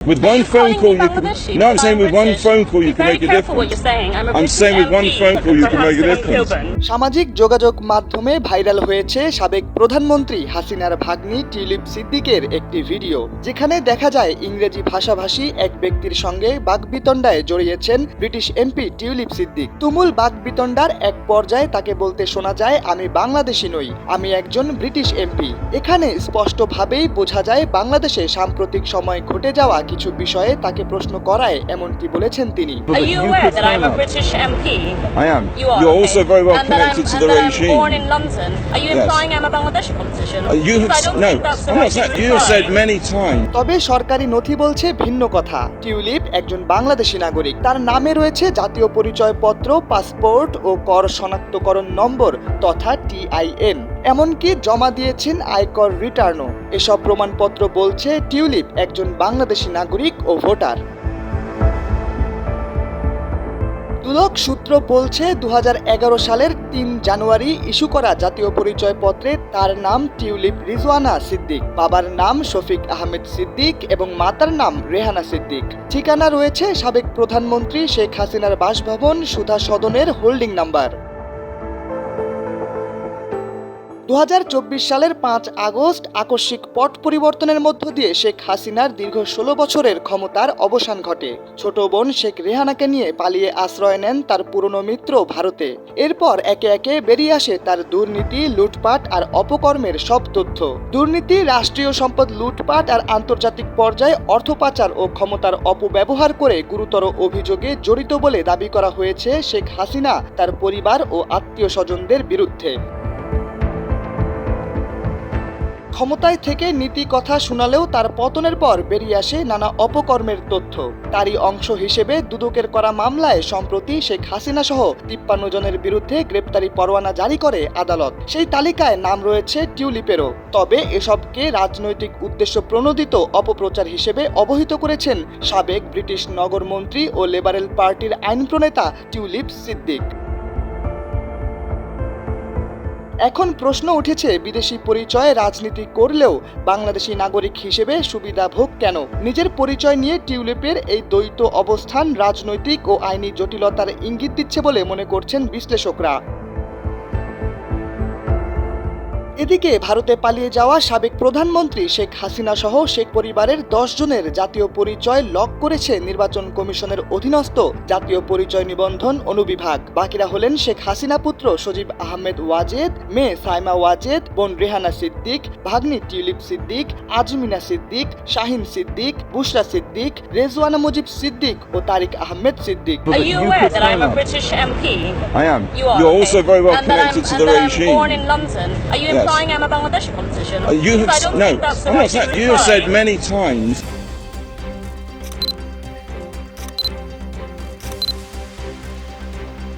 With one phone call, you can. No, I'm saying with one phone call, you can make a difference. I'm saying with one phone call, you can make a difference. সামাজিক যোগাযোগ মাধ্যমে viral হয়েছে সাবেক প্রধানমন্ত্রী হাসিনার ভাগ্নি tulip সিদ্দিকের একটি ভিডিও, যেখানে দেখা যায় ইংরেজি ভাষাভাষী এক ব্যক্তির সঙ্গে বাকবিতণ্ডায় জড়িয়েছেন ব্রিটিশ এমপি টিউলিপ সিদ্দিক। তুমুল বাকবিতণ্ডার এক পর্যায়ে তাকে বলতে শোনা যায়, আমি বাংলাদেশি নই, আমি একজন ব্রিটিশ এমপি। এখানে স্পষ্টভাবেই বোঝা যায় বাংলাদেশে সাম্প্রতিক সময় ঘটে যাওয়া কিছু বিষয়ে তাকে প্রশ্ন করায় এমনটি বলেছেন তিনি। Are you aware that I'm a British MP? I am. You are. You're also very well And that connected to the I'm regime. born in London. Are you Yes. implying I'm a Bangladeshi politician? You Because I have don't no. think that's the I'm not right saying. reply. You have said many times. তবে সরকারি নথি বলছে ভিন্ন কথা। Tulip একজন বাংলাদেশি নাগরিক। তার নামে রয়েছে জাতীয় পরিচয়পত্র, পাসপোর্ট ও কর শনাক্তকরণ নম্বর তথা TIN। এমনকি জমা দিয়েছেন আয়কর রিটার্নও। এসব প্রমাণপত্র বলছে টিউলিপ একজন বাংলাদেশি নাগরিক ও ভোটার। দুদক সূত্র বলছে 2011 সালের 3 জানুয়ারি ইস্যু করা জাতীয় পরিচয়পত্রে তার নাম টিউলিপ রিজওয়ানা সিদ্দিক, বাবার নাম শফিক আহমেদ সিদ্দিক এবং মাতার নাম রেহানা সিদ্দিক। ঠিকানা রয়েছে সাবেক প্রধানমন্ত্রী শেখ হাসিনার বাসভবন সুধা সদনের হোল্ডিং নাম্বার। 2024 সালের 5 আগস্ট আকস্মিক পট পরিবর্তনের মধ্য দিয়ে শেখ হাসিনার দীর্ঘ 16 বছরের ক্ষমতার অবসান ঘটে। ছোট বোন শেখ রেহানাকে নিয়ে পালিয়ে আশ্রয় নেন তার পুরনো মিত্র ভারতে। এরপর একে একে বেরিয়ে আসে তার দুর্নীতি, লুটপাট আর অপকর্মের সব তথ্য। দুর্নীতি, রাষ্ট্রীয় সম্পদ লুটপাট আর আন্তর্জাতিক পর্যায়ে অর্থ পাচার ও ক্ষমতার অপব্যবহার করে গুরুতর অভিযোগে জড়িত বলে দাবি করা হয়েছে শেখ হাসিনা, তার পরিবার ও আত্মীয় স্বজনদের বিরুদ্ধে। ক্ষমতায় থেকে নীতি কথা শোনালেও তার পতনের পর বেরিয়ে আসে নানা অপকর্মের তথ্য। তারই অংশ হিসেবে দুদকের করা মামলায় সম্প্রতি শেখ হাসিনা সহ 53 জনের বিরুদ্ধে গ্রেপ্তারি পরোয়ানা জারি করে আদালত। সেই তালিকায় নাম রয়েছে টিউলিপেরও। তবে এসবকে রাজনৈতিক উদ্দেশ্য প্রণোদিত অপপ্রচার হিসেবে অবহিত করেছেন সাবেক ব্রিটিশ নগরমন্ত্রী ও লিবারেল পার্টির আইন প্রণেতা টিউলিপ সিদ্দিক। এখন প্রশ্ন উঠেছে, বিদেশি পরিচয়ে রাজনীতি করলেও বাংলাদেশি নাগরিক হিসেবে সুবিধা ভোগ কেন? নিজের পরিচয় নিয়ে টিউলিপের এই দ্বৈত অবস্থান রাজনৈতিক ও আইনি জটিলতার ইঙ্গিত দিচ্ছে বলে মনে করছেন বিশ্লেষকরা। এদিকে ভারতে পালিয়ে যাওয়া সাবেক প্রধানমন্ত্রী শেখ হাসিনা সহ শেখ পরিবারের 10 জনের জাতীয় পরিচয় লক করেছে নির্বাচন কমিশনের অধীনস্থ জাতীয় পরিচয় নিবন্ধন অনুবিভাগ। বাকিরা হলেন শেখ হাসিনা পুত্র সজীব আহমেদ ওয়াজেদ, মেয়ে সাইমা ওয়াজেদ, বোন রেহানা সিদ্দিক, ভাগ্নি টিউলিপ সিদ্দিক, আজমিনা সিদ্দিক, শাহিন সিদ্দিক, বুশরা সিদ্দিক, রেজওয়ানা মুজিব সিদ্দিক ও Tariq Ahmed Siddiq. Are you aware that I'm a British MP? I am. You are. You're also very well And that connected to the I'm regime. born in London. Are you Yes. implying I'm a Bangladeshi politician? You Because I have don't no. think that's the I'm not right saying. You reply. have said many times